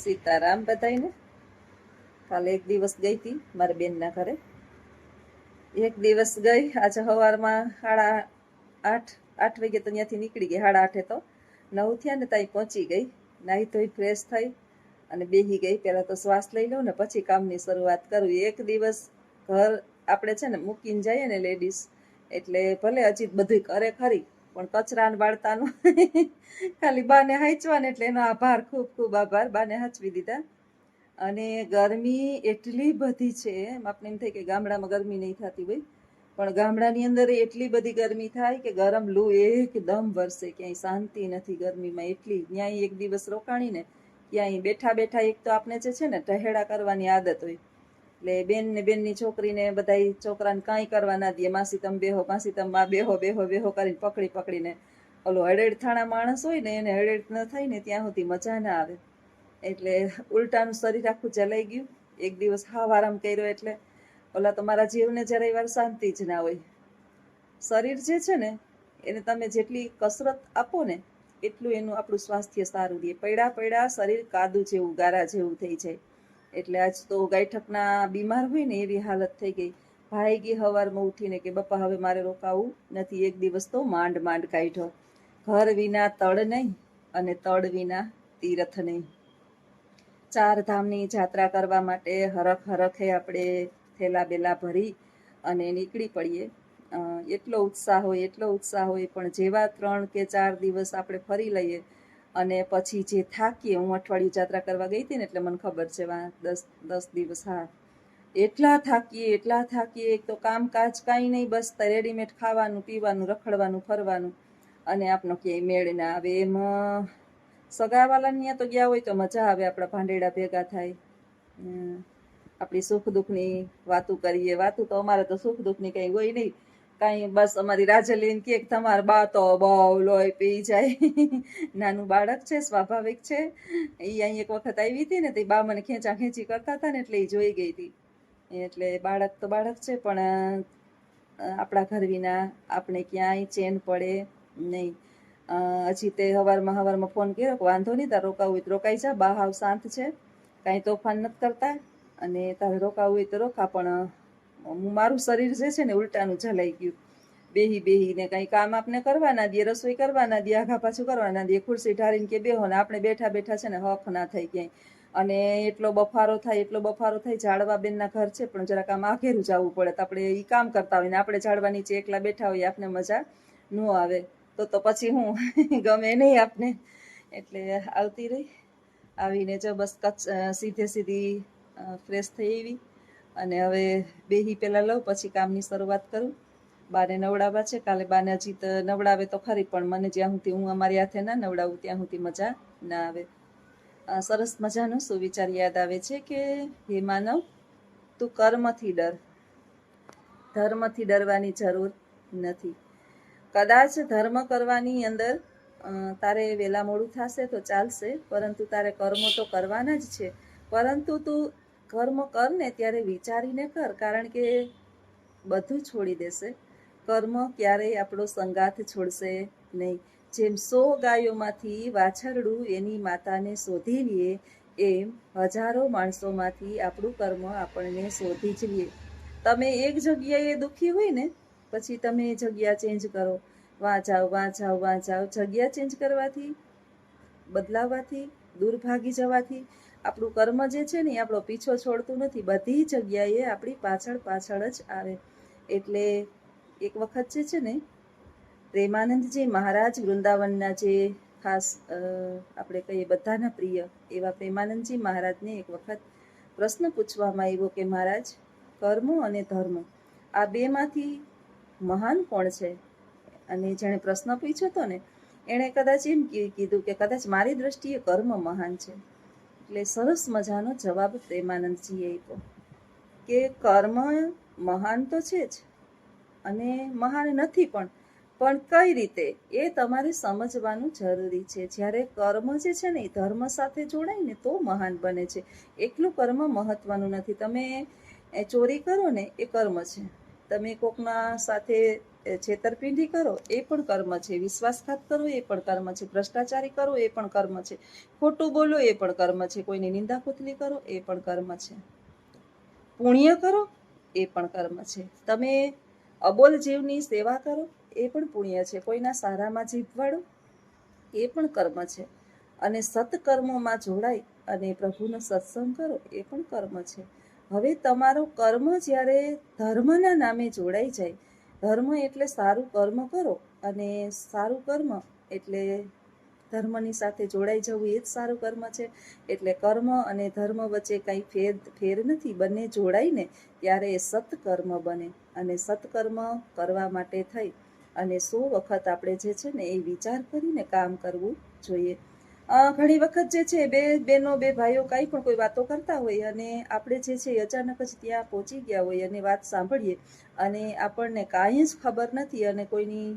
સીતારામ બધાઈને. કાલે એક દિવસ ગઈ હતી મારા બેનના ઘરે. એક દિવસ ગઈ. આજે સવારમાં 8:30 વાગે તો ત્યાંથી નીકળી ગઈ. 8:30 તો 9 થયા ને ત્યાં પહોંચી ગઈ. નાહી ધોઈ ફ્રેશ થઈ અને બેસી ગઈ. પહેલાં તો શ્વાસ લઈ લઉં ને પછી કામની શરૂઆત કરું. એક દિવસ ઘર આપણે છે ને મૂકીને જઈએ ને લેડીઝ, એટલે ભલે હજી બધું કરે ખરી, પણ કચરા ને બાળતાનું ખાલી બાને હાંચવાને, એટલે એનો આભાર, ખૂબ ખૂબ આભાર. બાને હાંચવી દીધા. અને ગરમી એટલી બધી છે, આપણે એમ થાય કે ગામડામાં ગરમી નહીં થતી હોય, પણ ગામડાની અંદર એટલી બધી ગરમી થાય કે ગરમ લૂ એકદમ વરસે, ક્યાંય શાંતિ નથી ગરમીમાં એટલી. ત્યાંય એક દિવસ રોકાણીને ક્યાંય બેઠા બેઠા, એક તો આપણે જે છે ને ટહેડા કરવાની આદત હોય, એટલે બેન ને બેનની છોકરીને બધા છોકરાને કાંઈ કરવા ના દે. માસી તમે બેહો, માસી તમે માં બેહો બેહો બેહો કરીને પકડીને ઓલો હળેડથાણા માણસ હોય ને એને હળેડ ન થાય ને ત્યાં સુધી મજા ના આવે. એટલે ઉલટાનું શરીર આખું જલાઈ ગયું. એક દિવસ હાવ આરામ કર્યો એટલે ઓલા તમારા જીવને જ્યારે વાર શાંતિ જ ના હોય. શરીર જે છે ને એને તમે જેટલી કસરત આપો ને એટલું એનું આપણું સ્વાસ્થ્ય સારું રહે. પડ્યા શરીર કાદુ જેવું, ગારા જેવું થઈ જાય. એટલે આજ તો ગાયઠકના બીમાર હોય ને એવી હાલત થઈ ગઈ. ભાઈ ગઈ સવારમાં ઉઠીને કે બપ્પા હવે મારે રોકાવું નથી. એક દિવસ તો માંડ કાઢ્યો. ઘર વિના તળ નહીં અને તળ વિના તીરથ નહીં. 4 ધામની જાત્રા કરવા માટે હરખે આપણે થેલા બેલા ભરી અને નીકળી પડીએ. એટલો ઉત્સાહ હોય, પણ જેવા 3 કે 4 દિવસ આપણે ફરી લઈએ અને પછી જે થાકીએ. હું અઠવાડિયું જાત્રા કરવા ગઈ હતી ને, એટલે મને ખબર છે 10 દિવસ, હા, એટલા થાકીએ. એક તો કામકાજ કાંઈ નહીં, બસ રેડીમેડ ખાવાનું પીવાનું, રખડવાનું ફરવાનું, અને આપણો ક્યાંય મેળ ના આવે. એમાં સગાવાલાને ત્યાં તો ગયા હોય તો મજા આવે, આપણા ભાંડેડા ભેગા થાય, આપણી સુખ દુઃખની વાતું કરીએ. વાતું તો અમારે તો સુખ દુઃખની કંઈ હોય નહીં કાંઈ, બસ અમારી રાજલીન કે તમારા બા તો બહુ લોહી પી જાય. નાનું બાળક છે, સ્વાભાવિક છે. એ અહીં એક વખત આવી હતી ને, તો બા મને ખેંચી કરતા હતા ને, એટલે એ જોઈ ગઈ હતી. એટલે બાળક તો બાળક છે, પણ આપણા ઘર વિના આપણે ક્યાંય ચેન પડે નહીં. હજી તે સવારમાં ફોન કર્યો કે વાંધો નહીં, તારે રોકાવું હોય તો રોકાઈ જા, બા હાવ શાંત છે, કાંઈ તોફાન નથી કરતા, અને તારે રોકાવું હોય તો રોકા. પણ મારું શરીર જે છે ને ઉલટાનું જલાઈ ગયું. બેહીને કંઈ કામ આપણે કરવા ના દે, રસોઈ કરવા ના દે, આઘા પાછું કરવા ના દે, ખુરશી ઢારીને કે બેહો ને આપણે બેઠા બેઠા છે ને હફ ના થાય ક્યાંય. અને એટલો બફારો થાય. ઝાડવા બેનના ઘર છે, પણ જરાક આમ આઘેરું જવું પડે. તો આપણે એ કામ કરતા હોય ને આપણે ઝાડવા નીચે એકલા બેઠા હોઈએ, આપણે મજા ન આવે. તો પછી હું ગમે નહીં આપને. એટલે આવતી રહી. આવીને જો બસ સીધી ફ્રેશ થઈ આવી, અને હવે બેહી પહેલાં લઉં, પછી કામની શરૂઆત કરું. બાને નવડાવવા છે. કાલે બાને હજી તો નવડાવે તો ખરી, પણ મને જ્યાં સુધી હું અમારી હાથે ના નવડાવું ત્યાં સુધી મજા ના આવે. સરસ મજાનો સુવિચાર યાદ આવે છે કે હે માનવ, તું કર્મથી ડર, ધર્મથી ડરવાની જરૂર નથી. કદાચ ધર્મ કરવાની અંદર તારે વહેલા મોડું થશે તો ચાલશે, પરંતુ તારે કર્મો તો કરવાના જ છે. પરંતુ તું કર્મ કર ને ત્યારે વિચારીને કર, કારણ કે બધું છોડી દેશે. કર્મ ક્યારેય આપણો સંગાથ છોડશે નહીં. જેમ 100 ગાયોમાંથી વાછરડું એની માતાને શોધી લે, એમ હજારો માણસોમાંથી આપણું કર્મ આપણને શોધી જ લે. તમે એક જગ્યાએ દુઃખી હોય ને, પછી તમે જગ્યા ચેન્જ કરો, વાં જાઓ. જગ્યા ચેન્જ કરવાથી, બદલાવાથી, દૂર ભાગી જવાથી આપણું કર્મ જે છે ને એ આપણો પીછો છોડતું નથી. બધી જગ્યાએ આપણી પાછળ જ આવે. એટલે એક વખત જે છે ને, પ્રેમાનંદજી મહારાજ, વૃંદાવનના જે ખાસ આપણે કહીએ બધાના પ્રિય એવા પ્રેમાનંદજી મહારાજને એક વખત પ્રશ્ન પૂછવામાં આવ્યો કે મહારાજ, કર્મ અને ધર્મ આ બેમાંથી મહાન કોણ છે? અને જેણે પ્રશ્ન પૂછ્યો હતો ને, એણે કદાચ એમ કીધું કે કદાચ મારી દ્રષ્ટિએ કર્મ મહાન છે. એટલે સરસ મજાનો જવાબ પ્રેમાનંદજીએ આપ્યો કે કર્મ મહાન તો છે જ, અને મહાન નથી પણ કઈ રીતે એ તમારે સમજવાનું જરૂરી છે. જ્યારે કર્મ જે છે ને એ ધર્મ સાથે જોડાય ને તો મહાન બને છે. એકલું કર્મ મહત્વનું નથી. તમે ચોરી કરો ને એ કર્મ છે. તમે કોકના સાથે છેતરપિંડી કરો એ પણ કર્મ છે, વિશ્વાસઘાત કરો એ પણ કર્મ છે, ભ્રષ્ટાચારી કરો એ પણ કર્મ છે, ખોટું બોલો એ પણ કર્મ છે, કોઈની નિંદા કુતલી કરો એ પણ કર્મ છે, પુણ્ય કરો એ પણ કર્મ છે, તમે અબોલ જીવની સેવા કરો એ પણ પુણ્ય છે, કોઈના સારામાં જીભ વાળો એ પણ કર્મ છે, અને સત્કર્મોમાં જોડાઈ અને પ્રભુનો સત્સંગ કરો એ પણ કર્મ છે. હવે તમારો કર્મ જ્યારે ધર્મના નામે જોડાઈ જાય, ધર્મ એટલે સારું કર્મ કરો, અને સારું કર્મ એટલે ધર્મની સાથે જોડાઈ જવું એ જ સારું કર્મ છે. એટલે કર્મ અને ધર્મ વચ્ચે કંઈ ફેર નથી, બંને જોડાઈને ત્યારે એ સત્કર્મ બને. અને સત્કર્મ કરવા માટે થઈ અને 100 વખત આપણે જે છે ને એ વિચાર કરીને કામ કરવું જોઈએ. ઘણી વખત જે છે બે બહેનો બે ભાઈઓ કાંઈ પણ કોઈ વાતો કરતા હોય અને આપણે જે છે અચાનક જ ત્યાં પહોંચી ગયા હોય અને વાત સાંભળીએ અને આપણને કાંઈ જ ખબર નથી અને કોઈની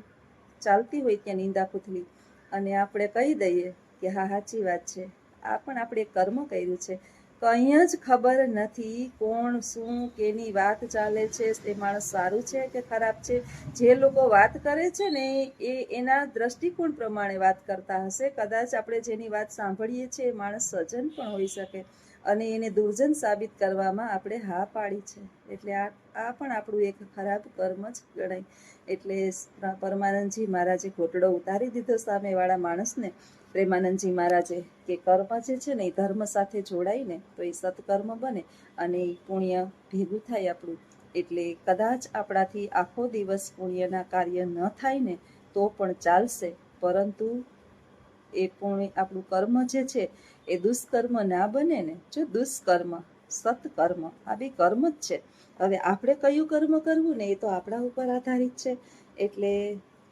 ચાલતી હોય ત્યાં નિંદા કુથલી અને આપણે કહી દઈએ કે હા સાચી વાત છે, આ પણ આપણે કર્મ કર્યું છે. કંઈ જ ખબર નથી કોણ શું કેની વાત ચાલે છે, એ માણસ સારું છે કે ખરાબ છે. જે લોકો વાત કરે છે ને એ એના દ્રષ્ટિકોણ પ્રમાણે વાત કરતા હશે. કદાચ આપણે જેની વાત સાંભળીએ છીએ એ માણસ સજ્જન પણ હોઈ શકે અને એને દુર્જન સાબિત કરવામાં આપણે હા પાડી છે. એટલે આ પણ આપણું એક ખરાબ કર્મ જ ગણાય. એટલે પરમાનંદજી મહારાજે ઘોટડો ઉતારી દીધો સામેવાળા માણસને. પ્રેમાનંદજી મહારાજે કે કર્મ જે છે ને એ ધર્મ સાથે જોડાઈને તો એ સત્કર્મ બને અને એ પુણ્ય ભેગું થાય આપણું. એટલે કદાચ આપણાથી આખો દિવસ પુણ્યના કાર્ય ન થાય ને તો પણ ચાલશે, પરંતુ એ પુણ્ય આપણું કર્મ જે છે એ દુષ્કર્મ ના બને ને. જો દુષ્કર્મ સત્કર્મ આ બે કર્મ જ છે. હવે આપણે કયું કર્મ કરવું ને એ તો આપણા ઉપર આધારિત છે. એટલે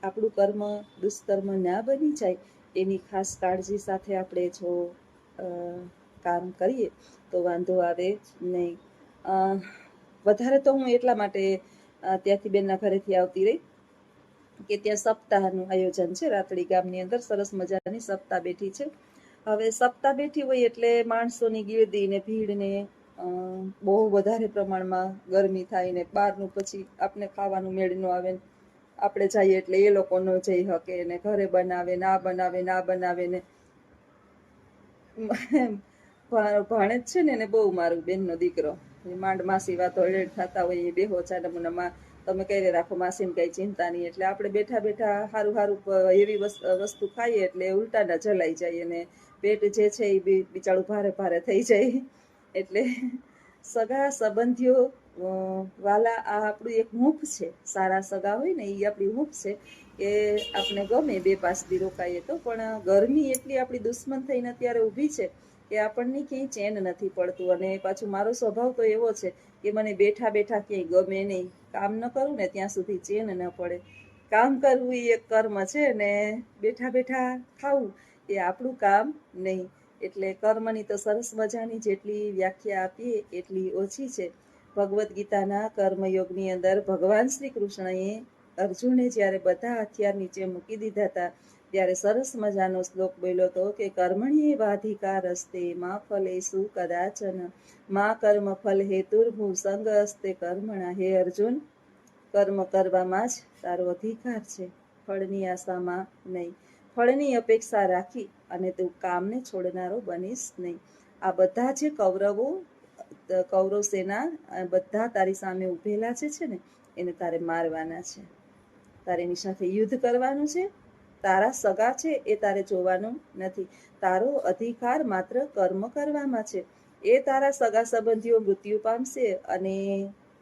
આપણું કર્મ દુષ્કર્મ ના બની જાય એની ખાસ કાળજી સાથે આપણે જો કામ કરીએ તો વાંધો આવે નહીં. વધારે તો હું એટલા માટે ત્યાંથી બેનના ઘરેથી આવતી રહી કે ત્યાં સપ્તાહનું આયોજન છે. રાતડી ગામની અંદર સરસ મજાની સપ્તાહ બેઠી છે. હવે સપ્તાહ બેઠી હોય એટલે માણસોની ગીરદી ને ભીડ ને બહુ વધારે પ્રમાણમાં ગરમી થાય ને બહારનું પછી આપણે ખાવાનું મેળ ન આવે ને આપણે જઈએ એટલે એ લોકો ન જઈ શકે ને ઘરે બનાવે ને આ બનાવે ને આ બનાવે ને ભાણેજ છે ને એને બહુ મારું બેનનો દીકરો માંડ માસી વાતો એડ થતા હોય એ બેહો ચાનમુનામાં તમે કહી રાખો માસીને કઈ ચિંતા નહીં. એટલે આપણે બેઠા બેઠા સારું સારું એવી વસ્તુ ખાઈએ એટલે ઉલટાના જલાઈ જાય અને પેટ જે છે એ બિચારું ભારે ભારે થઈ જાય. એટલે સગા સંબંધીઓ વાલા આ આપણું એક હૂંફ છે. સારા સગા હોય ને એ આપણી હૂંફ છે કે આપણે ગમે 2-5 દી રોકાઈએ તો. પણ ગરમી એટલી આપણી દુશ્મન થઈને અત્યારે ઊભી છે કે આપણને ક્યાંય ચેન નથી પડતું. અને પાછું મારો સ્વભાવ તો એવો છે કે મને બેઠા બેઠા ક્યાંય ગમે નહીં. કામ ન કરું ને ત્યાં સુધી ચેન ન પડે. કામ કરવું એ એક કર્મ છે ને બેઠા બેઠા ખાવું એ આપણું કામ નહીં. એટલે કર્મની તો સરસ મજાની જેટલી વ્યાખ્યા આપીએ એટલી ઓછી છે. ભગવદ્ ગીતાના કર્મયોગની અંદર ભગવાન શ્રી કૃષ્ણએ અર્જુને જ્યારે બધા હથિયાર નીચે મૂકી દીધા હતા ત્યારે સરસ મજાનો શ્લોક બોલ્યો હતો કે કર્મણ્યે વાધિકાર અસ્તે મા ફલેષુ કદાચન મા કર્મ ફલ હેતુર્ભૂ સંગ અસ્તે કર્મણા. હે અર્જુન, કર્મ કરવામાં જ તારો અધિકાર છે, ફળની આશામાં નહીં. ફળની અપેક્ષા રાખી અને તું કામને છોડનારો બનીશ નહીં. આ બધા જે કૌરવ સેના બધા તારી સામે ઉભેલા છે ને એને તારે મારવાના છે. તારે એની સાથે યુદ્ધ કરવાનું છે. તારા સગા છે એ તારે જોવાનું નથી. તારો અધિકાર માત્ર કર્મ કરવામાં છે. એ તારા સગા સંબંધીઓ મૃત્યુ પામશે અને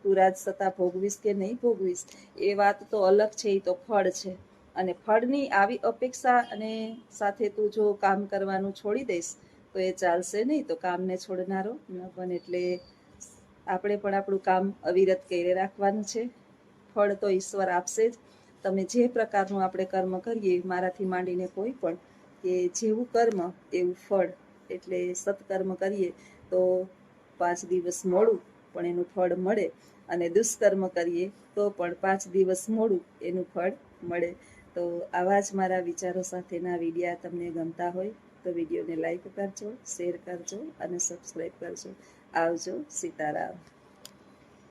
તું રાજસત્તા ભોગવીશ કે નહીં ભોગવીશ એ વાત તો અલગ છે. એ તો ફળ છે અને ફળની આવી અપેક્ષા અને સાથે તું જો કામ કરવાનું છોડી દઈશ તો એ ચાલશે નહીં. તો કામને છોડનારો ન બને. એટલે આપણે પણ આપણું કામ અવિરત કરી રાખવાનું છે. ફળ તો ઈશ્વર આપશે જ. તમે જે પ્રકારનું આપણે કર્મ કરીએ મારાથી માંડીને કોઈ પણ કે જેવું કર્મ એવું ફળ. એટલે સત્કર્મ કરીએ તો 5 દિવસ મોડું પણ એનું ફળ મળે અને દુષ્કર્મ કરીએ તો પણ 5 દિવસ મોડું એનું ફળ મળે. તો આવા જ મારા વિચારો સાથેના વિડીયા તમને ગમતા હોય તો વિડીયોને લાઈક કરજો, શેર કરજો અને સબસ્ક્રાઈબ કરજો. આવજો. સીતારામ.